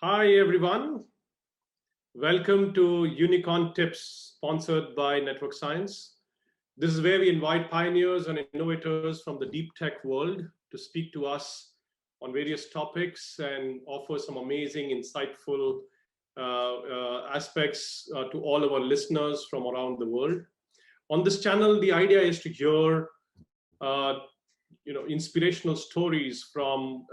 Hi everyone, welcome to UnicornTips sponsored by Network Science. This is where we invite pioneers and innovators from the deep tech world to speak to us on various topics and offer some amazing, insightful aspects to all of our listeners from around the world. On this channel, the idea is to hear inspirational stories from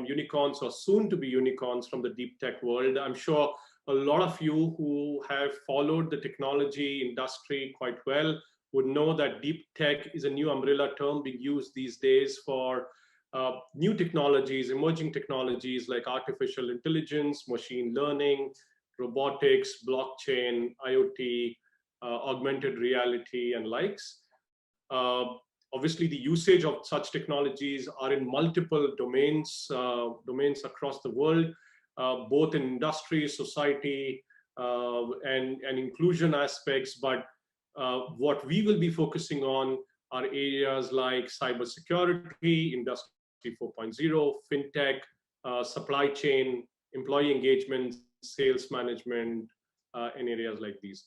unicorns or soon to be unicorns from the deep tech world. I'm sure a lot of you who have followed the technology industry quite well would know that deep tech is a new umbrella term being used these days for new technologies, emerging technologies like artificial intelligence, machine learning, robotics, blockchain, IoT, augmented reality, and likes. Obviously, the usage of such technologies are in multiple domains across the world, both in industry, society, and inclusion aspects. But what we will be focusing on are areas like cybersecurity, Industry 4.0, fintech, supply chain, employee engagement, sales management, and areas like these.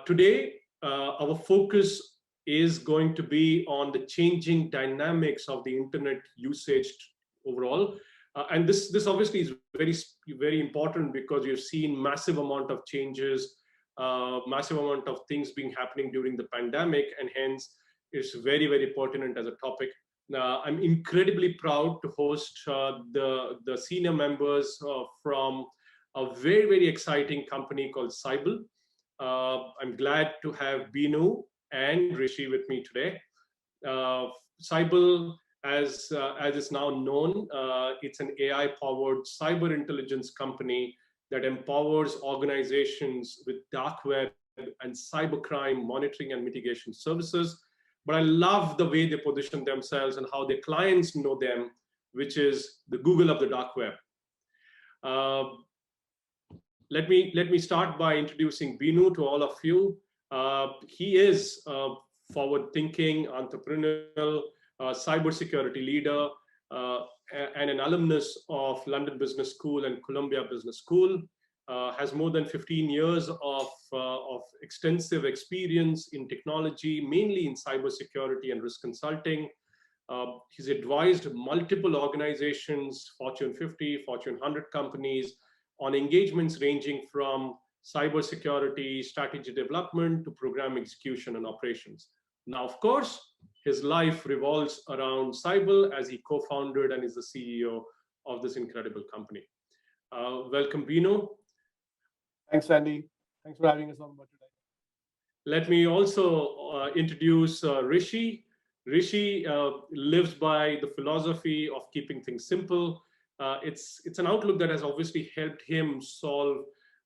Today, our focus is going to be on the changing dynamics of the internet usage overall. And this obviously is very important because you've seen massive amount of changes, massive amount of things being happening during the pandemic, and hence it's very pertinent as a topic. I'm incredibly proud to host the senior members from a very exciting company called Cybele. I'm glad to have Binu and Rishi with me today. Cybele, as is now known, it's an AI-powered cyber intelligence company that empowers organizations with dark web and cybercrime monitoring and mitigation services. But I love the way they position themselves and how their clients know them, which is the Google of the dark web. Let me start by introducing Binu to all of you. He is a forward-thinking, entrepreneurial, cybersecurity leader, and an alumnus of London Business School and Columbia Business School. Has more than 15 years of extensive experience in technology, mainly in cybersecurity and risk consulting. He's advised multiple organizations, Fortune 50, Fortune 100 companies, on engagements ranging from cybersecurity, strategy development to program execution and operations. Now, of course, his life revolves around Cybele as he co-founded and is the CEO of this incredible company. Welcome, Binu. Thanks, Randy. Thanks for having us on board today. Let me also introduce Rishi. Rishi lives by the philosophy of keeping things simple. It's an outlook that has obviously helped him solve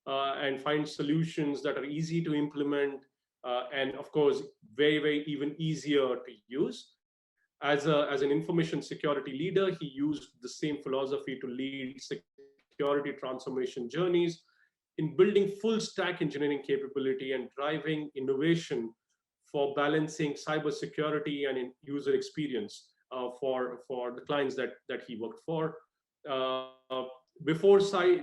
and find solutions that are easy to implement and, of course, very even easier to use. As an information security leader, he used the same philosophy to lead security transformation journeys in building full stack engineering capability and driving innovation for balancing cybersecurity and user experience for the clients that he worked for. Before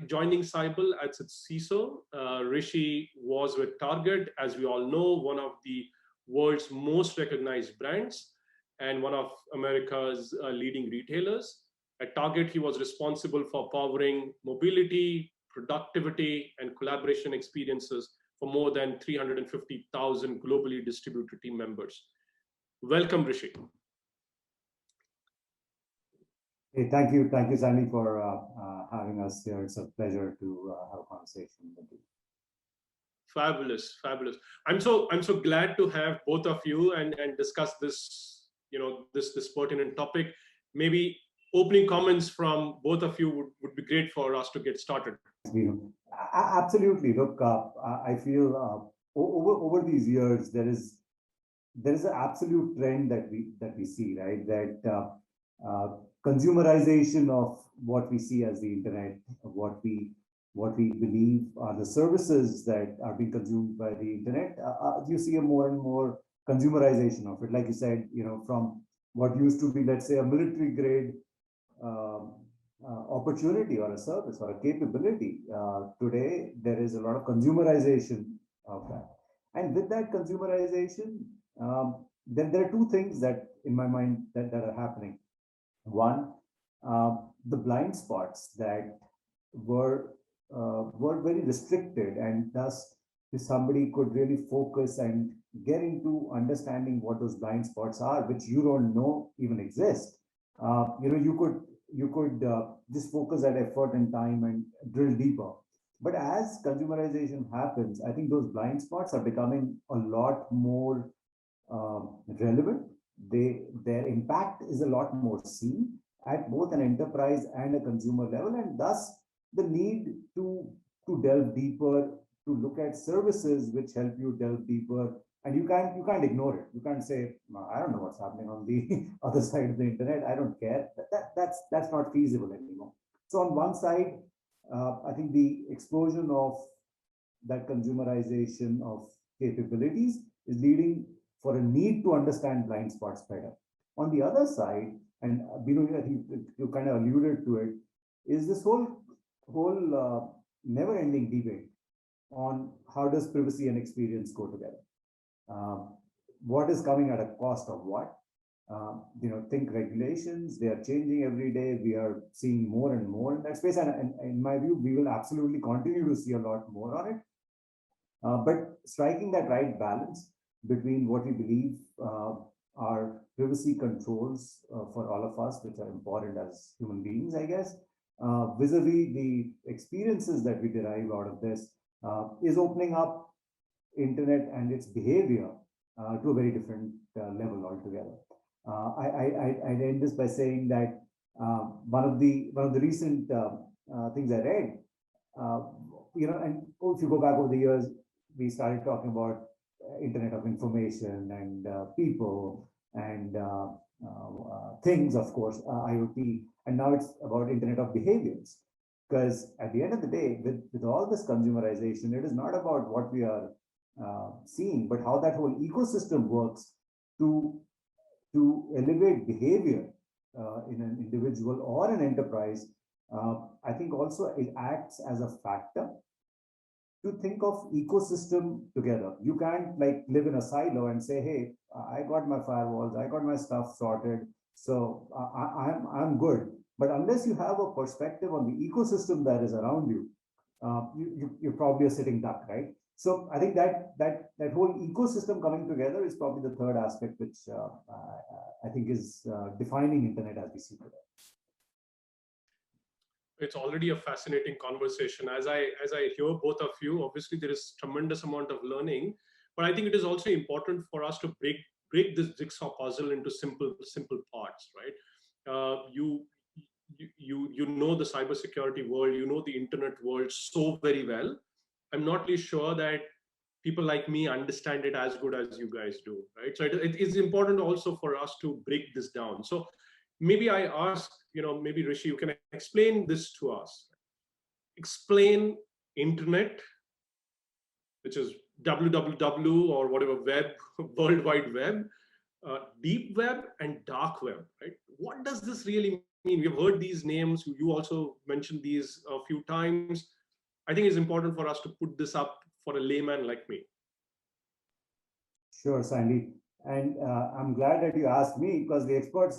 joining Cybele at its CISO, Rishi was with Target, as we all know, one of the world's most recognized brands and one of America's leading retailers. At Target, he was responsible for powering mobility, productivity, and collaboration experiences for more than 350,000 globally distributed team members. Welcome, Rishi. Hey, thank you, Sandy, for having us here. It's a pleasure to have a conversation with you. Fabulous. I'm so glad to have both of you and discuss this, this pertinent topic. Maybe opening comments from both of you would be great for us to get started. Absolutely. Look, I feel over these years there is an absolute trend that we see, right? That consumerization of what we see as the internet, what we believe are the services that are being consumed by the internet. You see a more and more consumerization of it. Like you said, from what used to be, let's say, a military grade opportunity or a service or a capability. Today, there is a lot of consumerization of that. And with that consumerization, then there are two things that in my mind that are happening. One, the blind spots that were very restricted, and thus if somebody could really focus and get into understanding what those blind spots are, which you don't know even exist. You could just focus that effort and time and drill deeper. But as consumerization happens, I think those blind spots are becoming a lot more relevant. Their impact is a lot more seen at both an enterprise and a consumer level, and thus the need to delve deeper, to look at services which help you delve deeper. And you can't ignore it. You can't say, "No, I don't know what's happening on the other side of the internet. I don't care." That's not feasible anymore. So on one side, I think the explosion of that consumerization of capabilities is leading for a need to understand blind spots better. On the other side, and I think you kind of alluded to it, is this whole never-ending debate on how does privacy and experience go together. What is coming at a cost of what? Think regulations, they are changing every day. We are seeing more and more in that space. And in my view, we will absolutely continue to see a lot more on it. But striking that right balance between what we believe are privacy controls for all of us, which are important as human beings, I guess, vis-a-vis the experiences that we derive out of this, is opening up internet and its behavior to a very different level altogether. I end this by saying that one of the recent things I read, and if you go back over the years, we started talking about Internet of Information and people and things, of course, IoT, and now it's about Internet of Behaviors. Because at the end of the day, with all this consumerization, it is not about what we are seeing, but how that whole ecosystem works to elevate behavior in an individual or an enterprise. I think also it acts as a factor to think of ecosystem together. You can't like live in a silo and say, hey, I got my firewalls, I got my stuff sorted, so I'm good. But unless you have a perspective on the ecosystem that is around you, you're probably a sitting duck, right? So I think that whole ecosystem coming together is probably the third aspect, which I think is defining internet as we see today. It's already a fascinating conversation. As I hear both of you, obviously there is tremendous amount of learning, but I think it is also important for us to break this jigsaw puzzle into simple parts, right? You know the cybersecurity world, you know the internet world so very well. I'm not really sure that people like me understand it as good as you guys do, right? So it is important also for us to break this down. So maybe I ask, maybe Rishi, you can explain this to us. Explain internet, which is www or whatever web, World Wide Web, deep web and dark web, right? What does this really mean? We've heard these names. You also mentioned these a few times. I think it's important for us to put this up for a layman like me. Sure, Sandy. And I'm glad that you asked me, because the expert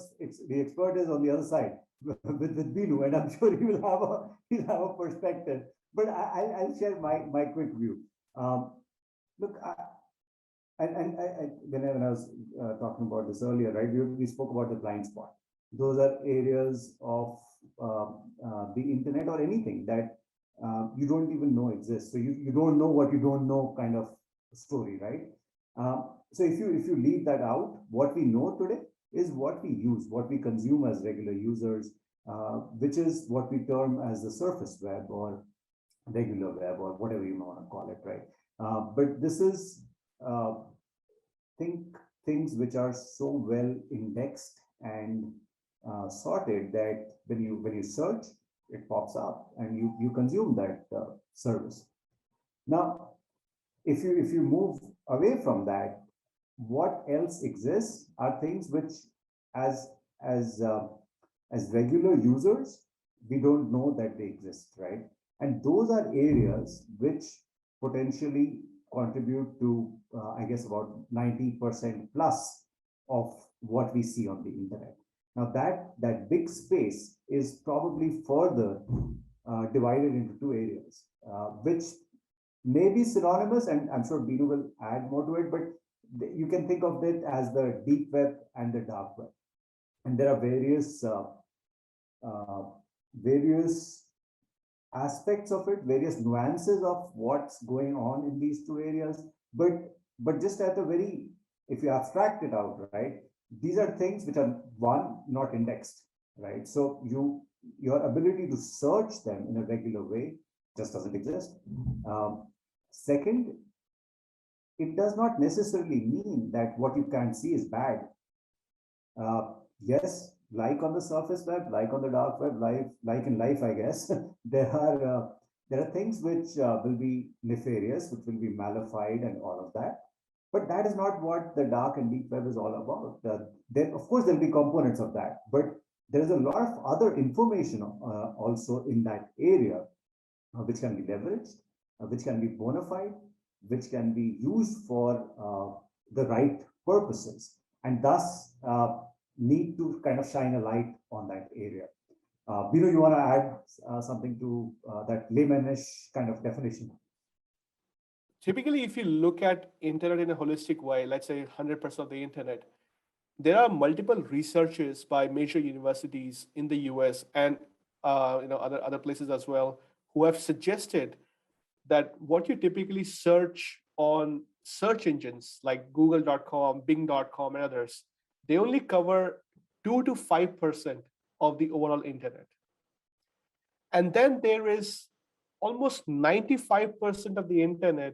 is on the other side with Binu, and I'm sure he'll have a perspective. But I'll share my quick view. Look, when I was talking about this earlier, right? We spoke about the blind spot. Those are areas of the internet or anything that you don't even know exists. So you don't know what you don't know kind of story, right? So if you leave that out, what we know today is what we use, what we consume as regular users, which is what we term as the surface web or regular web or whatever you want to call it, right? But this is things which are so well indexed and sorted that when you search, it pops up and you consume that service. Now, if you move away from that, what else exists are things which, as regular users, we don't know that they exist, right? And those are areas which potentially contribute to, I guess, about 90% plus of what we see on the internet. Now that big space is probably further divided into two areas, which may be synonymous, and I'm sure Binu will add more to it, but you can think of it as the deep web and the dark web. And there are uh, various aspects of it, various nuances of what's going on in these two areas. But just at a very, if you abstract it out, right, these are things which are one, not indexed, right? So your ability to search them in a regular way just doesn't exist. Second, it does not necessarily mean that what you can see is bad. Yes, like on the surface web, like on the dark web, like in life, I guess, there are things which will be nefarious, which will be malified and all of that. But that is not what the dark and deep web is all about. Then, of course, there'll be components of that, but there is a lot of other information also in that area, which can be leveraged, which can be bona fide, which can be used for the right purposes, and thus need to kind of shine a light on that area. Binu, you want to add something to that laymanish kind of definition? Typically, if you look at internet in a holistic way, let's say 100% of the internet, there are multiple researches by major universities in the US and other places as well, who have suggested that what you typically search on search engines like google.com, bing.com, and others, they only cover 2 to 5% of the overall internet. And then there is almost 95% of the internet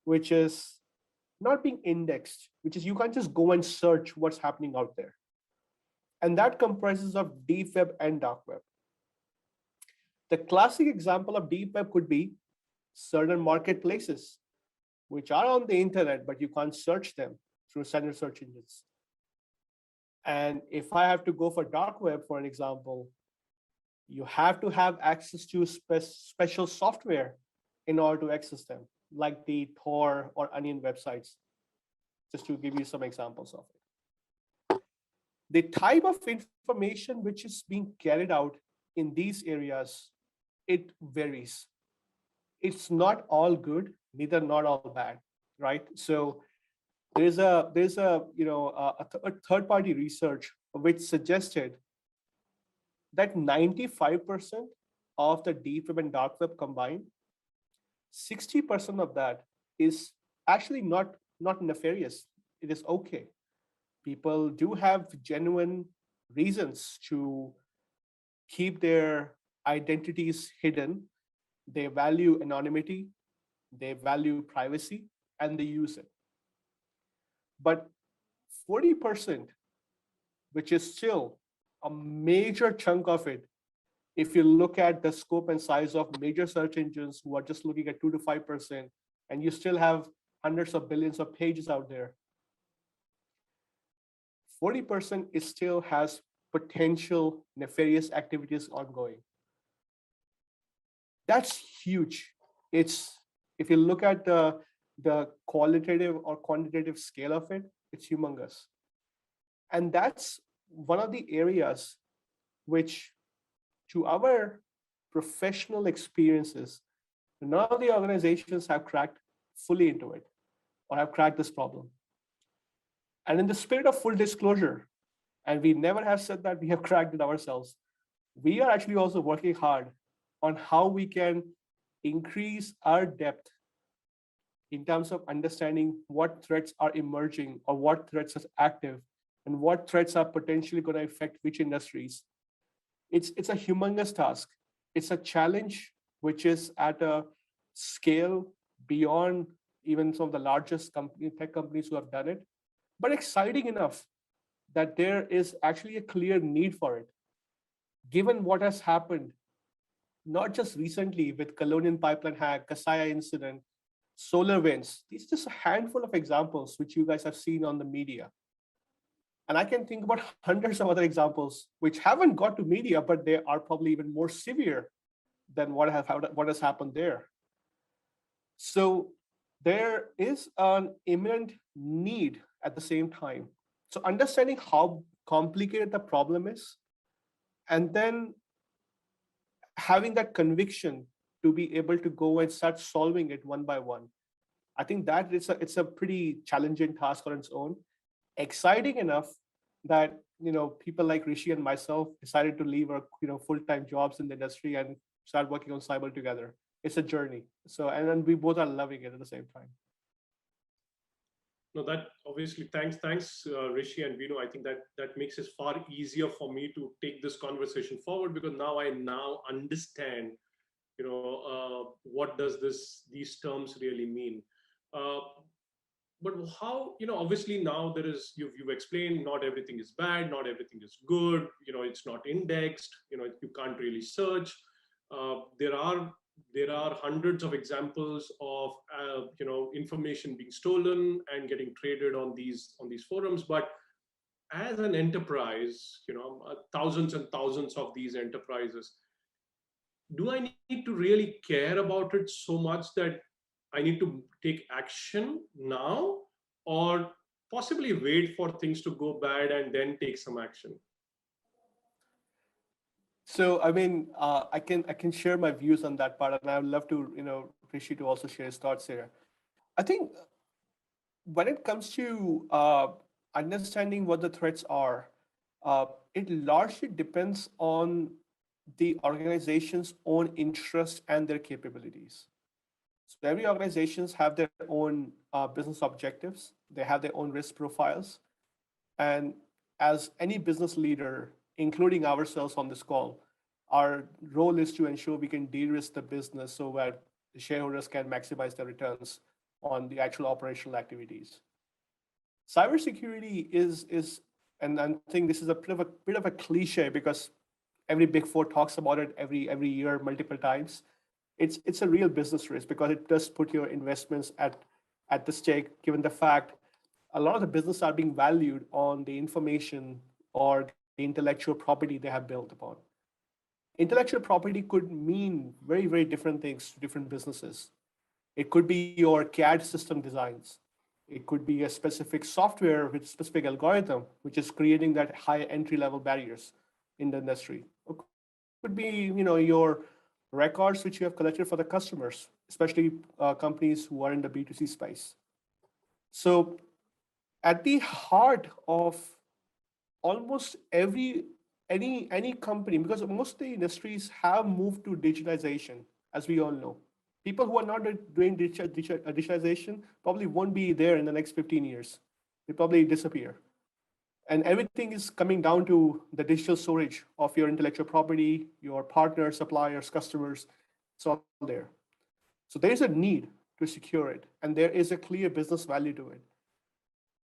which is not being indexed, which is you can't just go and search what's happening out there. And that comprises of deep web and dark web. The classic example of deep web could be certain marketplaces, which are on the internet, but you can't search them through standard search engines. And if I have to go for dark web, for an example, you have to have access to special software in order to access them, like the Tor or Onion websites, just to give you some examples of it. The type of information which is being carried out in these areas, it varies. It's not all good, neither not all bad, right? So there's a third party research which suggested that 95% of the deep web and dark web combined, 60% of that is actually not nefarious. It is okay. People do have genuine reasons to keep their identities hidden. They value anonymity, they value privacy, and they use it. But 40%, which is still a major chunk of it, if you look at the scope and size of major search engines who are just looking at 2 to 5%, and you still have hundreds of billions of pages out there, 40% is still has potential nefarious activities ongoing. That's huge. It's, if you look at the qualitative or quantitative scale of it, it's humongous. And that's one of the areas which, to our professional experiences, none of the organizations have cracked fully into it or have cracked this problem. And in the spirit of full disclosure, and we never have said that we have cracked it ourselves, we are actually also working hard on how we can increase our depth in terms of understanding what threats are emerging or what threats are active and what threats are potentially going to affect which industries. It's a humongous task. It's a challenge which is at a scale beyond even some of the largest tech companies who have done it, but exciting enough that there is actually a clear need for it. Given what has happened, not just recently with Colonial Pipeline hack, Kaseya incident, SolarWinds, these are just a handful of examples which you guys have seen on the media. And I can think about hundreds of other examples which haven't got to media, but they are probably even more severe than what has happened there. So there is an imminent need at the same time. So understanding how complicated the problem is, and then having that conviction to be able to go and start solving it one by one. I think that it's a pretty challenging task on its own. Exciting enough that people like Rishi and myself decided to leave our full-time jobs in the industry and start working on cyber together. It's a journey. So and then we both are loving it at the same time. No, that obviously, thanks, Rishi and Vinu. I think that makes it far easier for me to take this conversation forward, because now I understand, what does these terms really mean. Uh, but how, obviously now there is, you've explained, not everything is bad, not everything is good, it's not indexed, you can't really search. There are hundreds of examples of information being stolen and getting traded on these forums. But as an enterprise, thousands and thousands of these enterprises, do I need to really care about it so much that I need to take action now, or possibly wait for things to go bad and then take some action? So I mean, I can share my views on that part, and I would love to Rishi to also share his thoughts here. I think when it comes to understanding what the threats are, it largely depends on the organization's own interest and their capabilities. So every organizations have their own business objectives. They have their own risk profiles, and as any business leader, including ourselves on this call, our role is to ensure we can de-risk the business so that the shareholders can maximize their returns on the actual operational activities. Cybersecurity is, and I think this is a bit of a cliche because every big four talks about it every year multiple times. It's a real business risk because it does put your investments at the stake, given the fact a lot of the business are being valued on the information or the intellectual property they have built upon. Intellectual property could mean very, very different things to different businesses. It could be your CAD system designs. It could be a specific software with specific algorithm, which is creating that high entry level barriers in the industry. It could be, your records which you have collected for the customers, especially companies who are in the B2C space. So at the heart of almost any company, because most of the industries have moved to digitalization, as we all know. People who are not doing digitalization probably won't be there in the next 15 years. They probably disappear. And everything is coming down to the digital storage of your intellectual property, your partners, suppliers, customers. It's all there. So there is a need to secure it, and there is a clear business value to it.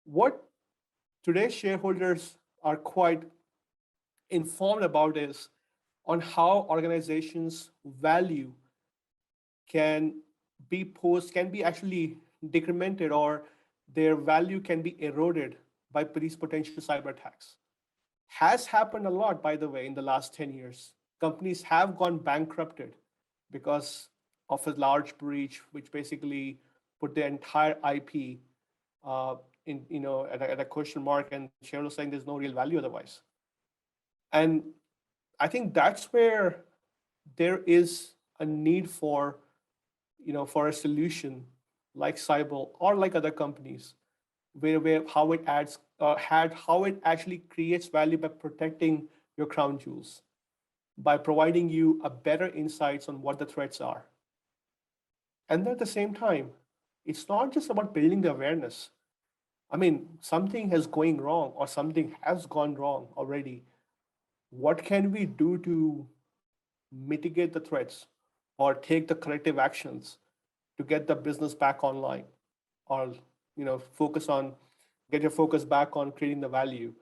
What today's shareholders are quite informed about is on how organizations value can can be actually decremented, or their value can be eroded by these potential cyber attacks. Has happened a lot, by the way, in the last 10 years. Companies have gone bankrupted because of a large breach, which basically put their entire IP at a question mark, and shareholders saying there's no real value otherwise. And I think that's where there is a need for a solution like Cybele or like other companies, where how it adds how it actually creates value by protecting your crown jewels, by providing you a better insights on what the threats are. And at the same time, it's not just about building the awareness. I mean, something is going wrong or something has gone wrong already. What can we do to mitigate the threats or take the corrective actions to get the business back online, or focus on get your focus back on creating the value?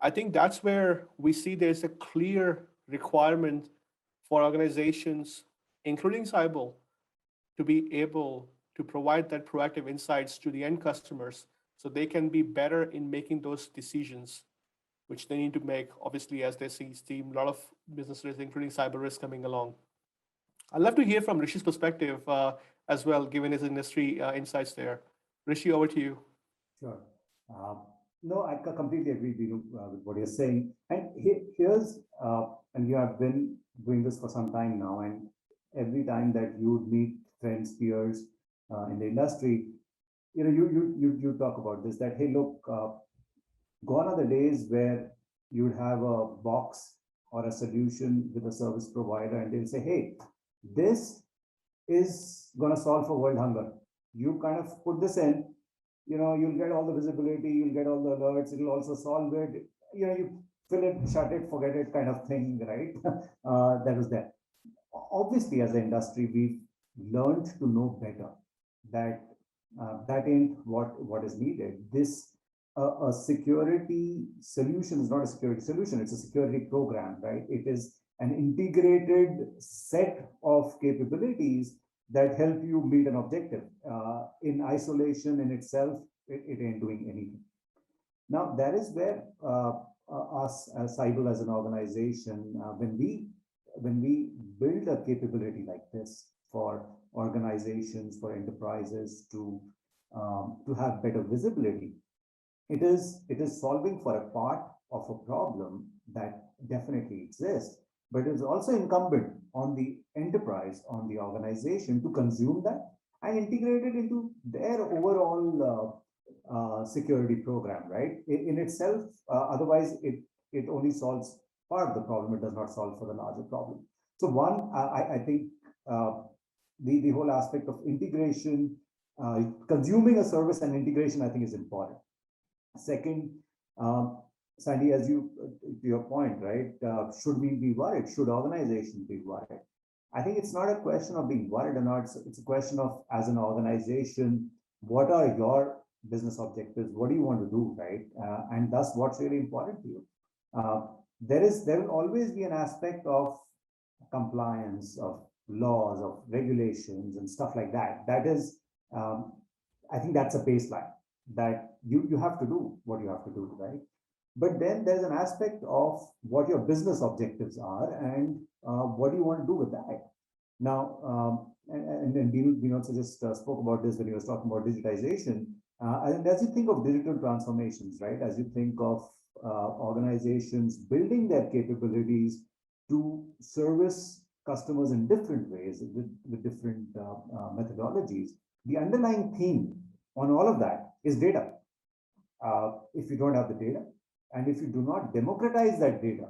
I think that's where we see there's a clear requirement for organizations, including Cybele, to be able to provide that proactive insights to the end customers so they can be better in making those decisions which they need to make, obviously, as they see a lot of business risks, including cyber risk, coming along. I'd love to hear from Rishi's perspective as well, given his industry insights there. Rishi, over to you. Sure. No, I completely agree with what you're saying. And here's, and you have been doing this for some time now, and every time that you meet friends, peers in the industry, you talk about this, that, hey, look, gone are the days where you'd have a box or a solution with a service provider, and they'll say, hey, this is going to solve for world hunger. You kind of put this in, you'll get all the visibility, you'll get all the alerts, it'll also solve it. You fill it, shut it, forget it kind of thing, right? That was there. Obviously, as an industry, we've learned to know better that that ain't what is needed. This a security solution is not a security solution, it's a security program, right? It is an integrated set of capabilities that help you meet an objective. In isolation in itself, it ain't doing anything. Now, that is where us as Cyber as an organization, when we build a capability like this for organizations, for enterprises to have better visibility, it is solving for a part of a problem that definitely exists, but it is also incumbent on the enterprise, on the organization to consume that and integrate it into their overall security program, right? In itself, otherwise it only solves part of the problem. It does not solve for the larger problem. So one, I think the whole aspect of integration, consuming a service and integration, I think is important. Second, Sandy, as to your point, right? Should we be worried? Should organizations be worried? I think it's not a question of being worried or not. It's a question of, as an organization, what are your business objectives? What do you want to do, right? And thus, what's really important to you? There will always be an aspect of compliance, of laws, of regulations, and stuff like that. That is, I think that's a baseline that you have to do what you have to do, right? But then there's an aspect of what your business objectives are and what do you want to do with that. Now, and then we also just spoke about this when he was talking about digitization. And as you think of digital transformations, right? As you think of organizations building their capabilities to service customers in different ways with different methodologies, the underlying theme on all of that is data. If you don't have the data, and if you do not democratize that data,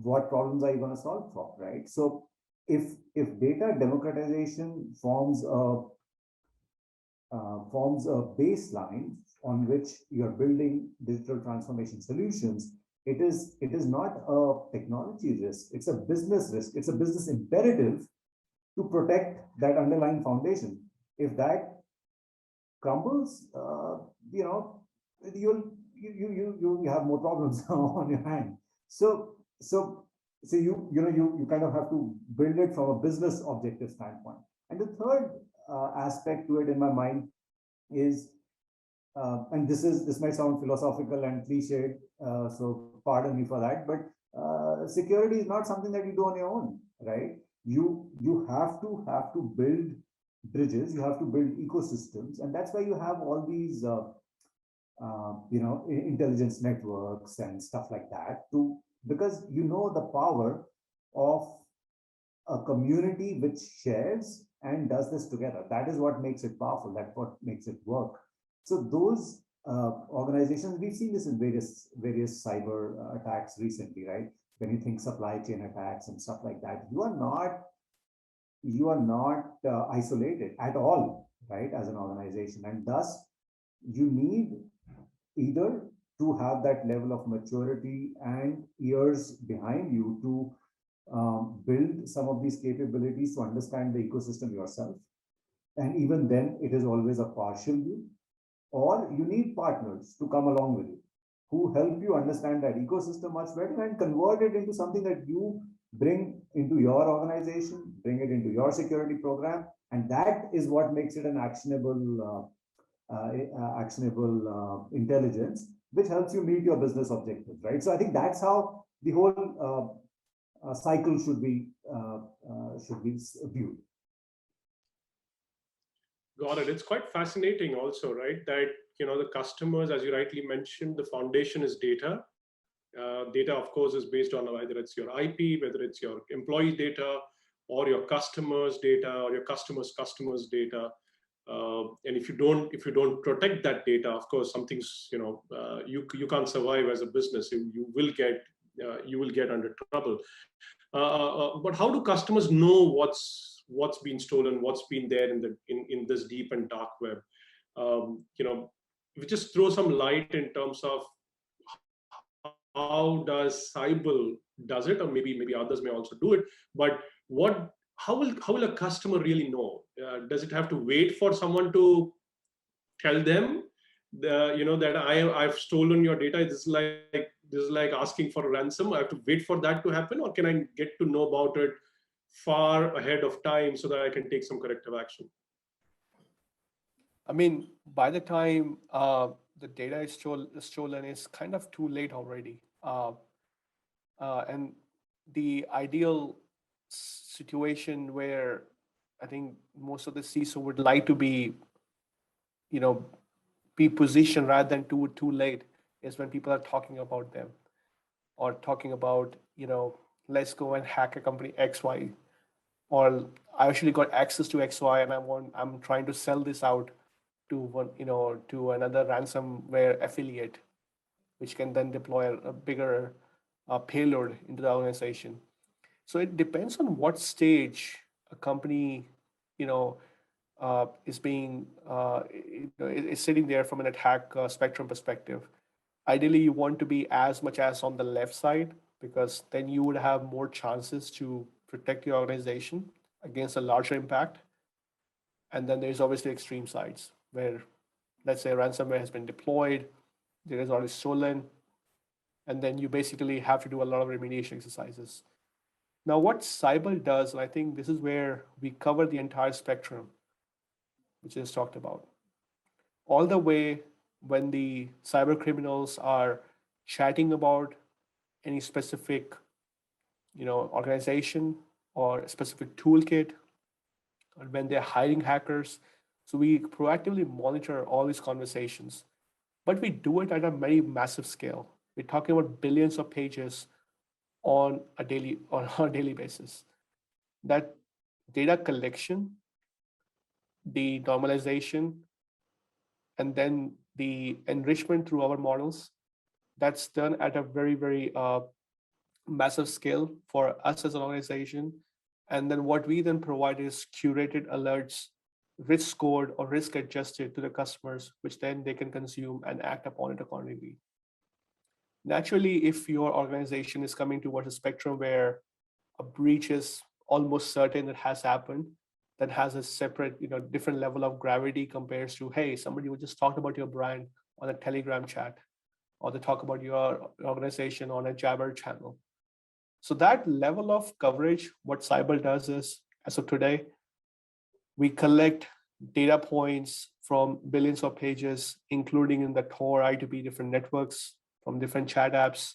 what problems are you going to solve for, right? So if data democratization forms a baseline on which you're building digital transformation solutions, it is not a technology risk, it's a business risk, it's a business imperative to protect that underlying foundation. If that crumbles, you have more problems on your hand. So you kind of have to build it from a business objective standpoint. And the third aspect to it in my mind is, and this might sound philosophical and cliched, so pardon me for that, but security is not something that you do on your own, right? You have to build bridges, you have to build ecosystems, and that's why you have all these intelligence networks and stuff like that, because you know the power of a community which shares and does this together. That is what makes it powerful. That's what makes it work. So those organizations, we've seen this in various cyber attacks recently, right? When you think supply chain attacks and stuff like that, you are not isolated at all, right? As an organization, and thus you need either to have that level of maturity and years behind you to build some of these capabilities to understand the ecosystem yourself. And even then, it is always a partial view. Or you need partners to come along with you who help you understand that ecosystem much better and convert it into something that you bring into your organization, bring it into your security program. And that is what makes it an actionable actionable intelligence, which helps you meet your business objectives, right? So I think that's how the whole cycle should be viewed. Got it. It's quite fascinating also, right? That, the customers, as you rightly mentioned, the foundation is data. Data, of course, is based on whether it's your IP, whether it's your employee data, or your customers' data, or your customers' data. And if you don't protect that data, of course, something's you can't survive as a business. You will get under trouble. But how do customers know what's been stolen, what's been there in this deep and dark web? If you just throw some light in terms of how does Cyber does it, or maybe others may also do it. But how will a customer really know? Does it have to wait for someone to tell them that I've stolen your data? This is like asking for a ransom. I have to wait for that to happen, or can I get to know about it far ahead of time so that I can take some corrective action? I mean, by the time the data is stolen, it's kind of too late already. And the ideal situation where I think most of the CISO would like to be positioned rather than too late is when people are talking about them, or talking about, let's go and hack a company XY, or I actually got access to XY and I'm trying to sell this out to to another ransomware affiliate, which can then deploy a bigger payload into the organization. So it depends on what stage a company, is being is sitting there from an attack spectrum perspective. Ideally, you want to be as much as on the left side, because then you would have more chances to protect your organization against a larger impact. And then there's obviously extreme sides where, let's say, ransomware has been deployed, there is already stolen, and then you basically have to do a lot of remediation exercises. Now, what Cyber does, and I think this is where we cover the entire spectrum, which is talked about, all the way when the cyber criminals are chatting about any specific, organization or a specific toolkit, or when they're hiring hackers. So we proactively monitor all these conversations, but we do it at a very massive scale. We're talking about billions of pages on a daily basis. That data collection, the normalization, and then the enrichment through our models, that's done at a very, very massive scale for us as an organization. And then what we then provide is curated alerts, risk scored or risk adjusted to the customers, which then they can consume and act upon it accordingly. Naturally, if your organization is coming towards a spectrum where a breach is almost certain it has happened, that has a separate, different level of gravity compared to, hey, somebody would just talk about your brand on a Telegram chat, or they talk about your organization on a Jabber channel. So that level of coverage, what Cyber does is, as of today, we collect data points from billions of pages, including in the Tor I2P different networks, from different chat apps,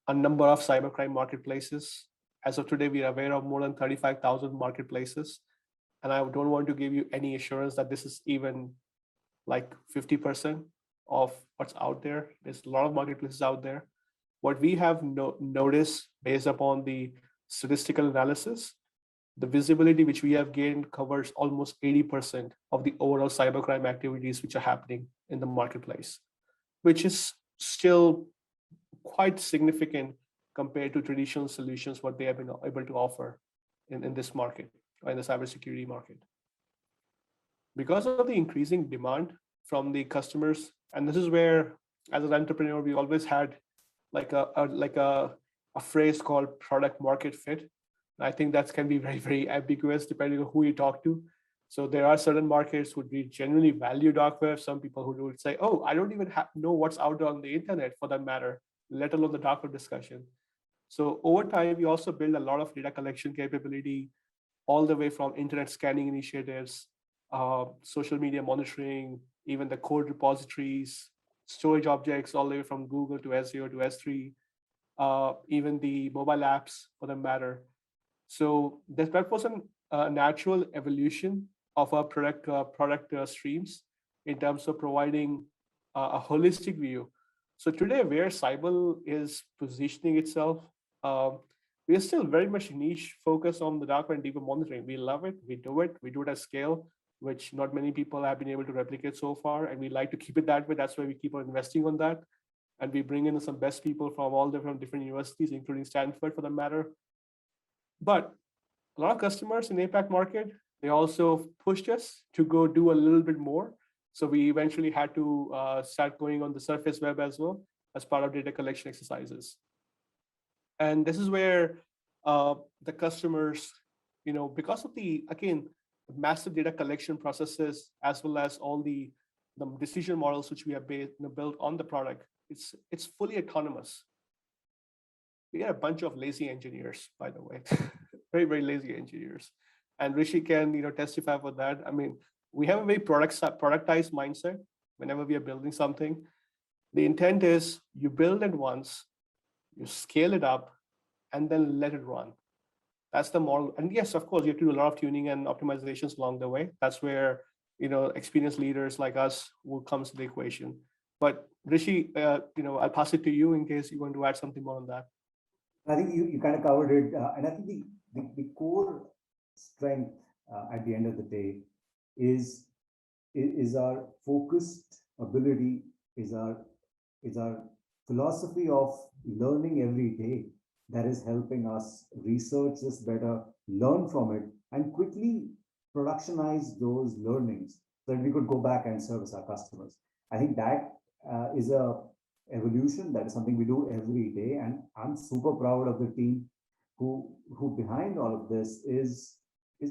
a number of cybercrime marketplaces. As of today, we are aware of more than 35,000 marketplaces. And I don't want to give you any assurance that this is even like 50% of what's out there. There's a lot of marketplaces out there. What we have noticed based upon the statistical analysis, the visibility which we have gained covers almost 80% of the overall cybercrime activities which are happening in the marketplace, which is still quite significant compared to traditional solutions, what they have been able to offer in this market, or in the cybersecurity market. Because of the increasing demand from the customers, and this is where, as an entrepreneur, we always had like a phrase called product market fit. I think that can be very, very ambiguous depending on who you talk to. So there are certain markets who would genuinely value dark web. Some people who would say, oh, I don't even know what's out there on the internet for that matter, let alone the dark web discussion. So over time, we also build a lot of data collection capability, all the way from internet scanning initiatives, social media monitoring, even the code repositories, storage objects, all the way from Google to S0 to S3, even the mobile apps for that matter. So that was a natural evolution of our product streams in terms of providing a holistic view. So today, where Cybele is positioning itself, um, we are still very much niche focused on the dark and deeper monitoring. We love it. We do it at scale, which not many people have been able to replicate so far, and we like to keep it that way. That's why we keep on investing on that, and we bring in some best people from all different universities, including Stanford for that matter. But a lot of customers in APAC market, they also pushed us to go do a little bit more. So we eventually had to start going on the surface web as well as part of data collection exercises. And this is where the customers, because of the, again, massive data collection processes, as well as all the decision models which we have built on the product, it's fully autonomous. We are a bunch of lazy engineers, by the way, very, very lazy engineers. And Rishi can, testify for that. I mean, we have a very productized mindset whenever we are building something. The intent is you build it once, you scale it up, and then let it run. That's the model. And yes, of course, you have to do a lot of tuning and optimizations along the way. That's where, experienced leaders like us will come to the equation. But Rishi, I'll pass it to you in case you want to add something more on that. I think you kind of covered it. And I think the core strength at the end of the day is our focused ability, is our philosophy of learning every day that is helping us research this better, learn from it, and quickly productionize those learnings so that we could go back and service our customers. I think that is a evolution. That is something we do every day, and I'm super proud of the team who behind all of this is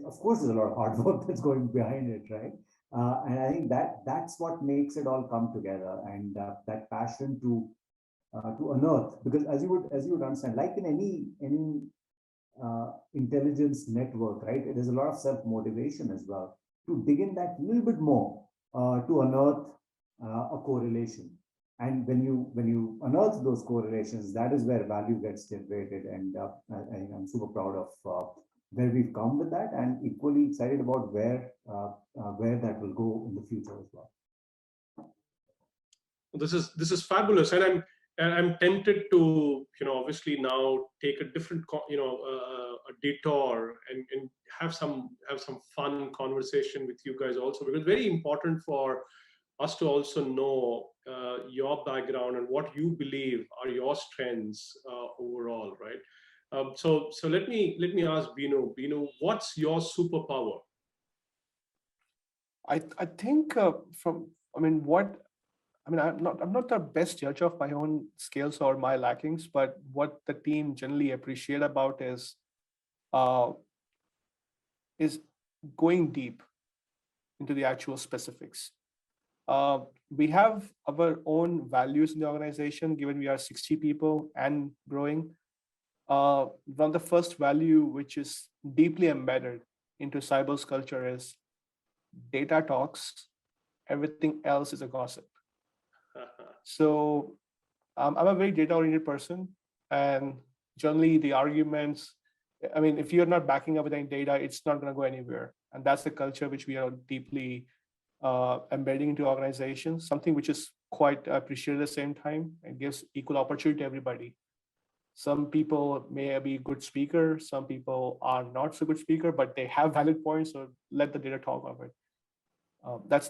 of course there's a lot of hard work that's going behind it, right? And I think that's what makes it all come together, and that passion to unearth, because as you would understand, like in any intelligence network, right? There's a lot of self-motivation as well to dig in that little bit more to unearth a correlation. And when you unearth those correlations, that is where value gets generated. And I'm super proud of where we've come with that, and equally excited about where that will go in the future as well. This is fabulous, and I'm tempted to obviously now take a different a detour and have some fun conversation with you guys also, because it's very important for us to also know your background and what you believe are your strengths overall, right? So let me ask Binu. Binu, what's your superpower? I think I'm not the best judge of my own skills or my lackings, but what the team generally appreciate about is going deep into the actual specifics. We have our own values in the organization, given we are 60 people and growing. One of the first value, which is deeply embedded into Cybele's culture, is data talks, everything else is a gossip. So I'm a very data-oriented person, and generally the arguments, if you're not backing up with any data, it's not going to go anywhere. And that's the culture which we are deeply embedding into organizations, something which is quite appreciated at the same time and gives equal opportunity to everybody. Some people may be good speaker, some people are not so good speaker, but they have valid points, so let the data talk of it. That's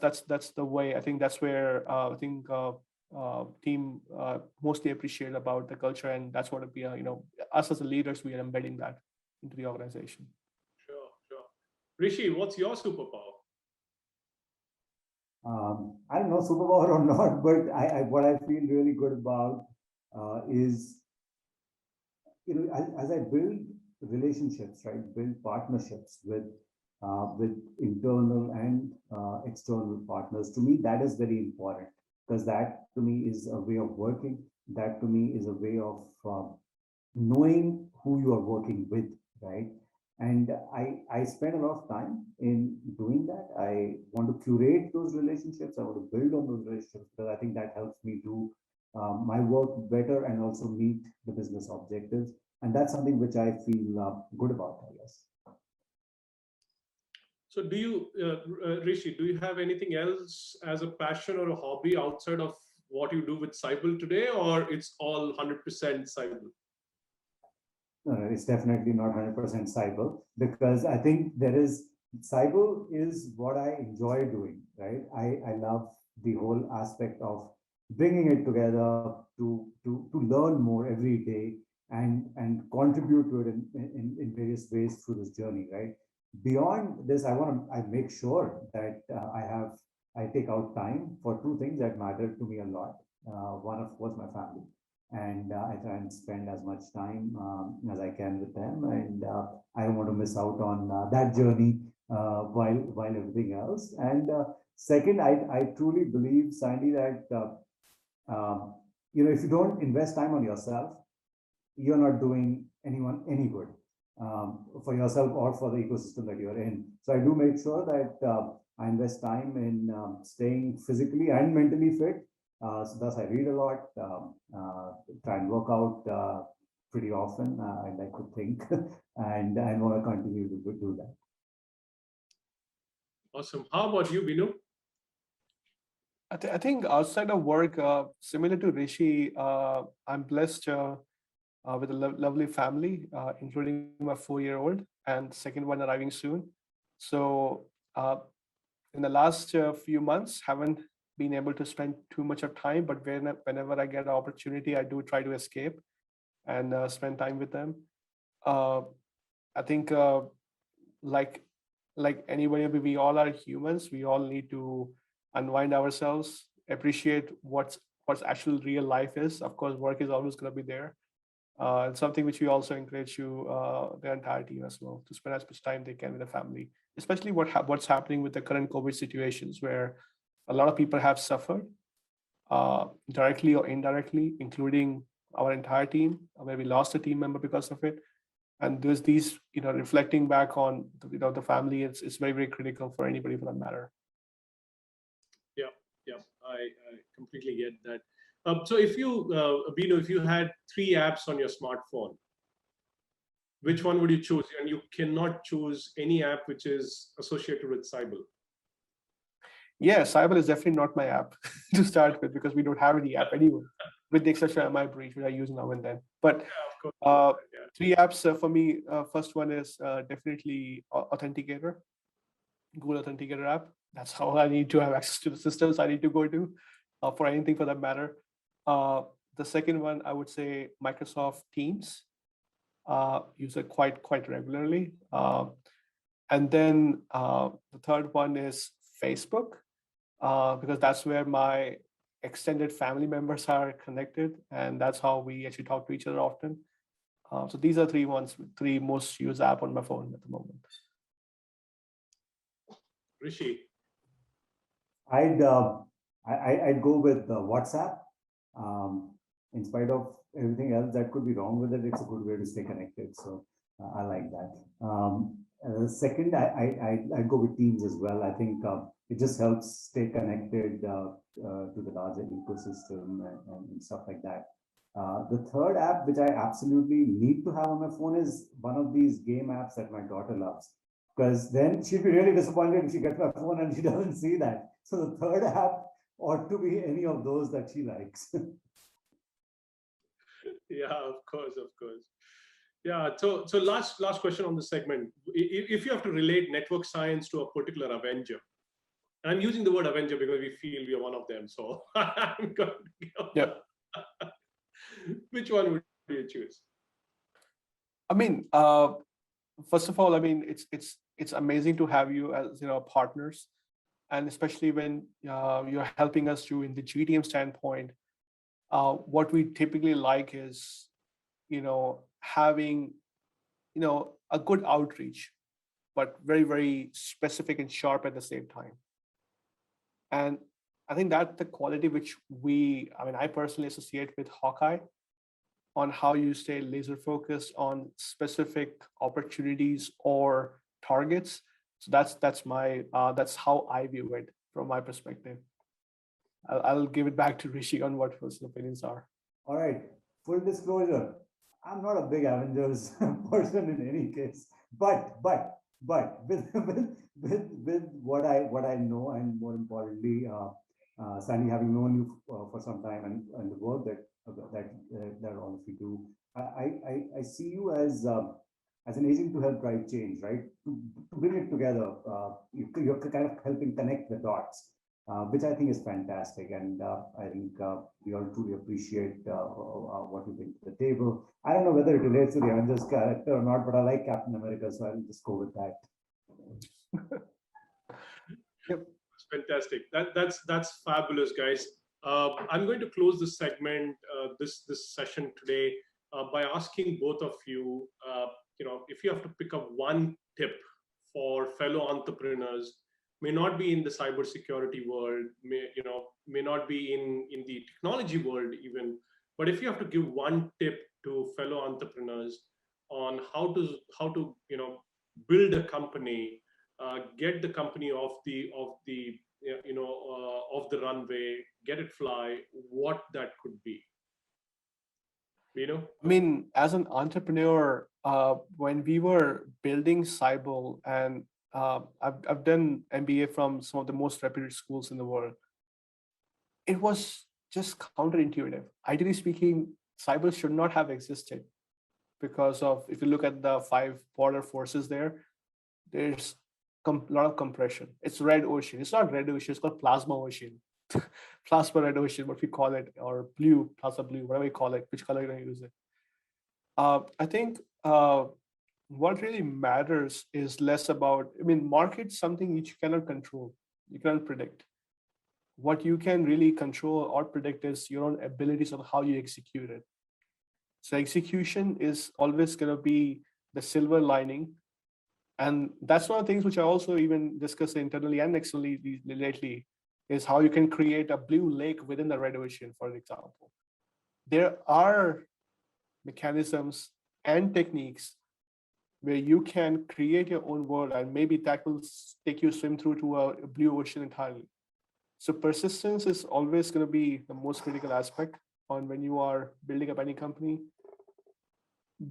the way. I think that's where team mostly appreciate about the culture, and that's what us as the leaders, we are embedding that into the organization. Sure. Rishi, what's your superpower? I don't know superpower or not, but what I feel really good about is, as I build relationships, right, build partnerships with internal and external partners. To me, that is very important, because that to me is a way of working. That to me is a way of knowing who you are working with, right? And I spend a lot of time in doing that. I want to curate those relationships. I want to build on those relationships because I think that helps me do my work better and also meet the business objectives. And that's something which I feel good about, I guess. So do you, Rishi, do you have anything else as a passion or a hobby outside of what you do with Cybele today, or it's all 100% Cybele? No, it's definitely not 100% Cybele because I think there is Cybele is what I enjoy doing, right? I love the whole aspect of bringing it together to learn more every day and contribute to it in various ways through this journey, right? Beyond this, I make sure that I take out time for two things that matter to me a lot. One, of course, my family, and I try and spend as much time as I can with them. And I don't want to miss out on that journey while everything else. And second, I truly believe, Sandy, that if you don't invest time on yourself, you're not doing anyone any good for yourself or for the ecosystem that you're in. So I do make sure that I invest time in staying physically and mentally fit. So thus I read a lot, try and work out pretty often, I like to think, and I want to continue to do that. Awesome. How about you, Binu? I think outside of work, similar to Rishi, I'm blessed with a lovely family, including my 4-year-old and second one arriving soon. So in the last few months, haven't been able to spend too much of time, but whenever I get an opportunity, I do try to escape and spend time with them. I think like anybody, we all are humans. We all need to unwind ourselves, appreciate what's actual real life is. Of course, work is always going to be there. And something which we also encourage you, the entire team as well, to spend as much time they can with the family, especially what's happening with the current COVID situations, where a lot of people have suffered directly or indirectly, including our entire team, where we lost a team member because of it. And there's these, reflecting back on, the family, it's very, very critical for anybody for that matter. Yeah, I completely get that. So if you, Binu, if you had 3 apps on your smartphone, which one would you choose? And you cannot choose any app which is associated with Cybele. Yeah, Cybele is definitely not my app to start with, because we don't have any app anyway, with the exception of my breach, which I use now and then. But Yeah, of course. 3 apps for me. First one is definitely Authenticator, Google Authenticator app. That's how I need to have access to the systems I need to go to for anything for that matter. The second one, I would say Microsoft Teams. Use it quite regularly. And then the third one is Facebook, because that's where my extended family members are connected, and that's how we actually talk to each other often. So these are 3 most used app on my phone at the moment. Rishi. I'd go with WhatsApp. In spite of everything else that could be wrong with it, it's a good way to stay connected. So I like that. Second, I'd go with Teams as well. I think it just helps stay connected to the larger ecosystem and stuff like that. The third app, which I absolutely need to have on my phone, is one of these game apps that my daughter loves. Because then she'd be really disappointed if she gets my phone and she doesn't see that. So the third app ought to be any of those that she likes. Yeah, of course. Yeah. So last question on the segment. If you have to relate network science to a particular Avenger, and I'm using the word Avenger because we feel we are one of them. So I'm going to go. Yeah. Which one would you choose? I mean, first of all, I mean, it's amazing to have you as partners, and especially when you're helping us to in the GTM standpoint. What we typically like is, having, a good outreach, but very, very specific and sharp at the same time. And I think that's the quality which I personally associate with Hawkeye. on how you stay laser focused on specific opportunities or targets. So that's how I view it from my perspective. I'll give it back to Rishi on what his opinions are. All right, full disclosure, I'm not a big Avengers person in any case, but with what I know, and more importantly, Sandy, having known you for some time, and the work that all of you do, I see you as an agent to help drive change, right? To bring it together, you're kind of helping connect the dots, which I think is fantastic. And I think we all truly appreciate what you bring to the table. I don't know whether it relates to the Avengers character or not, but I like Captain America, so I'll just go with that. Yep. It's fantastic. That's fabulous, guys. I'm going to close this segment, this session today, by asking both of you, if you have to pick up one tip for fellow entrepreneurs, may not be in the cybersecurity world, may not be in the technology world even, but if you have to give one tip to fellow entrepreneurs on how to build a company, get the company off the runway, get it fly, what that could be. I mean, as an entrepreneur, when we were building Cybele, and I've done MBA from some of the most reputed schools in the world, it was just counterintuitive. Ideally speaking, Cybele should not have existed because of, if you look at the 5 polar forces there's a lot of compression. It's red ocean. It's not red ocean. It's called plasma ocean. Plasma red ocean, what we call it, or blue, plasma blue, whatever we call it, which color you're going to use it. I think what really matters is less about, market's something which you cannot control. You cannot predict. What you can really control or predict is your own abilities on how you execute it. So execution is always going to be the silver lining. And that's one of the things which I also even discuss internally and externally lately, is how you can create a blue lake within the red ocean, for example. There are mechanisms and techniques where you can create your own world, and maybe that will take you swim through to a blue ocean entirely. So persistence is always going to be the most critical aspect on when you are building up any company.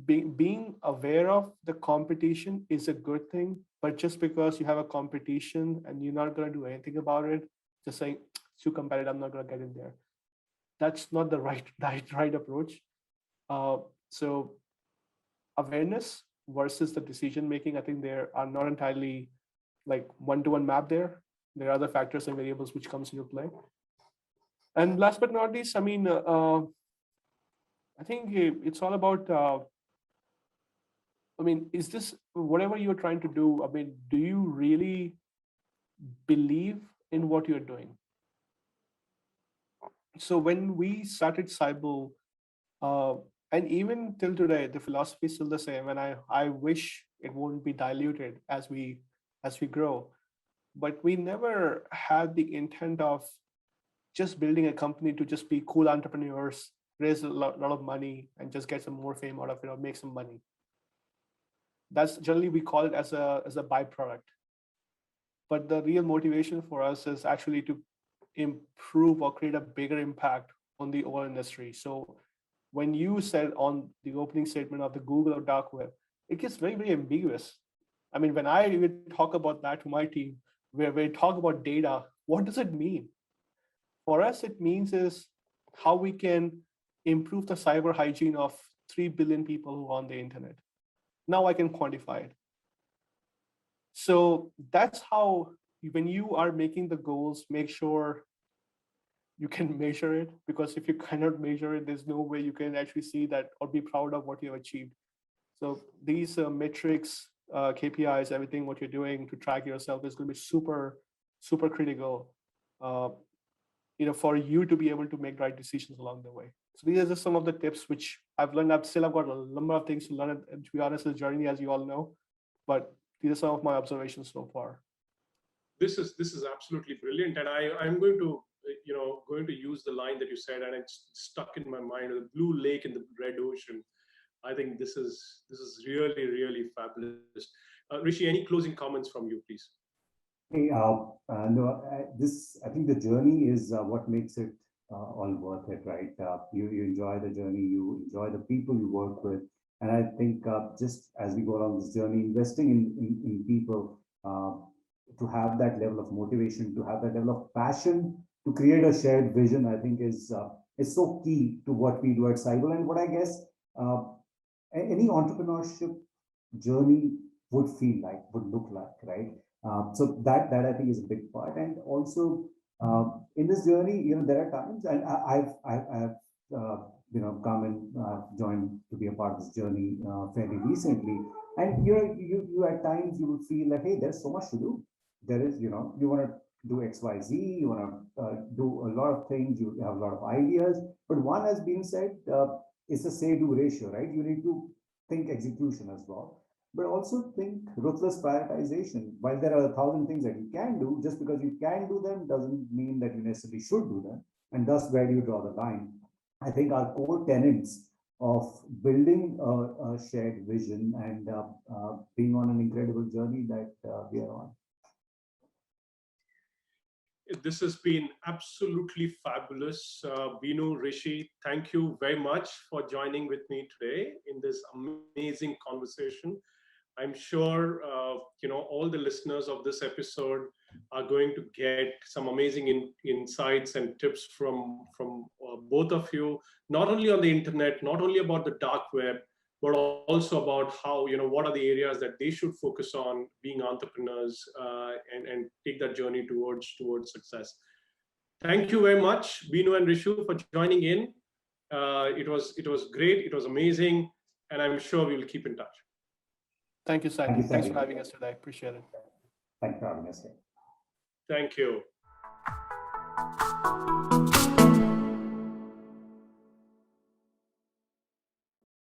Being aware of the competition is a good thing, but just because you have a competition and you're not going to do anything about it, just saying it's too competitive, I'm not going to get in there, that's not the right approach. So awareness versus the decision making, I think there are not entirely like one-to-one map there. There are other factors and variables which comes into play. And last but not least, I think it's all about is this whatever you're trying to do? Do you really believe in what you're doing? So when we started Cybele, and even till today, the philosophy is still the same. And I wish it won't be diluted as we grow. But we never had the intent of just building a company to just be cool entrepreneurs, raise a lot of money, and just get some more fame out of it or make some money. That's generally, we call it as a byproduct. But the real motivation for us is actually to improve or create a bigger impact on the oil industry. So when you said on the opening statement of the Google or dark web, it gets very, very ambiguous. When I even talk about that to my team, where we talk about data, what does it mean? For us, it means is how we can improve the cyber hygiene of 3 billion people who are on the internet. Now I can quantify it. So that's how, when you are making the goals, make sure you can measure it, because if you cannot measure it, there's no way you can actually see that or be proud of what you have achieved. So these metrics, KPIs, everything what you're doing to track yourself is going to be super, super critical, for you to be able to make right decisions along the way. So these are just some of the tips which I've learned. I've got a number of things to learn, and to be honest, it's a journey, as you all know, but these are some of my observations so far. This is absolutely brilliant, and I'm going to going to use the line that you said, and it's stuck in my mind, the blue lake in the red ocean. I think this is really, really fabulous. Rishi, any closing comments from you, please? Hey, no, I think the journey is what makes it all worth it, right? You enjoy the journey, you enjoy the people you work with. And I think just as we go along this journey, investing in people to have that level of motivation, to have that level of passion, to create a shared vision, I think is so key to what we do at Cyber. And what I guess any entrepreneurship journey would feel like, would look like, right? So that I think is a big part. And also in this journey, there are times, and I've come and joined to be a part of this journey fairly recently. And you at times you would feel like, hey, there's so much to do. There is, you want to do X, Y, Z, you want to do a lot of things, you have a lot of ideas. But one has been said, it's a say-do ratio, right? You need to think execution as well, but also think ruthless prioritization. While there are 1,000 things that you can do, just because you can do them doesn't mean that you necessarily should do them. And thus, where do you draw the line? I think our core tenets of building a shared vision and being on an incredible journey that we are on. This has been absolutely fabulous. Binu, Rishi, thank you very much for joining with me today in this amazing conversation. I'm sure all the listeners of this episode are going to get some amazing insights and tips from both of you, not only on the internet, not only about the dark web, but also about how, what are the areas that they should focus on being entrepreneurs and take that journey towards success. Thank you very much, Binu and Rishu, for joining in. It was great. It was amazing. And I'm sure we will keep in touch. Thank you, Sandy. Thanks for having us today. Appreciate it. Thanks for having us here. Thank you.